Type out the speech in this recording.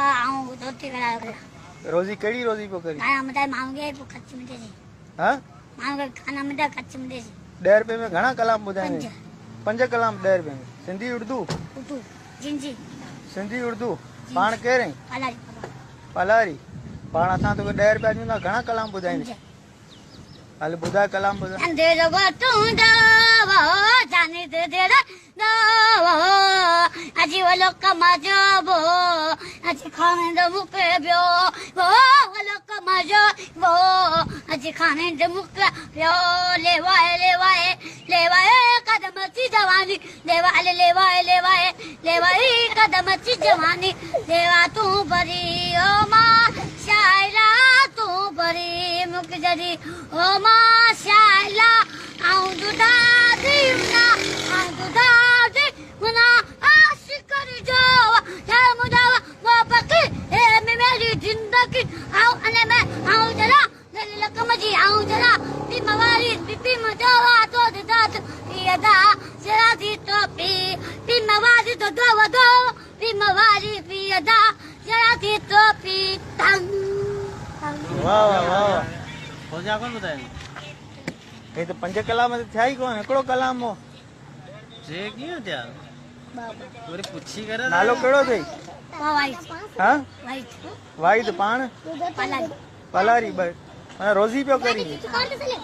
आऊं रोटी करायो रोजी केड़ी रोजी पे करी खाना मदा मांगे को खर्च में दे हां मांगे खाना मदा खर्च में दे 10 रुपए में घणा कलाम बुधाए 5 कलाम 10 रुपए में सिंधी उर्दू उर्दू जिंजी सिंधी उर्दू पाण कह रही पलारी पलारी पाण असां तो 10 रुपया ॾींदा घणा कलाम बुधाईंदे हल बुधा कलाम बुधा अंधेर वटू दावा जाने दे दे दावा अजी वालो कमाजो वो अजी खाने दे मुके बियो वो वालो कमाजो वो अजी खाने दे मुके बियो लेवाए कदम ची जवानी लेवाए कदम ची जवानी लेवा तू बरी ओ मां शायरा तू बरी मुक जरी ओ माशाअल्लाह आऊं दुदा मुना आशिक कर जावा या मुदावा वो बकी ए मेरी जिंदगी आऊं अने मैं आऊं जरा लकम जी आऊं जरा ती मवारी पी मदावा तो दात यदा जरा दी तो पी मवारी तो दो पी मवारी पी यदा जरा दी तो पी तंग वाह वाह वाह हो जा कौन बताए ये तो 5 कलाम में थिया ही कोन एकड़ो कलाम हो जे कियो त्या तोरे पुछी करे नालो केड़ो थई वाइट हां वाइट वाइद पाण पलारी पलारी बस रोजी पे करी दुकान से ले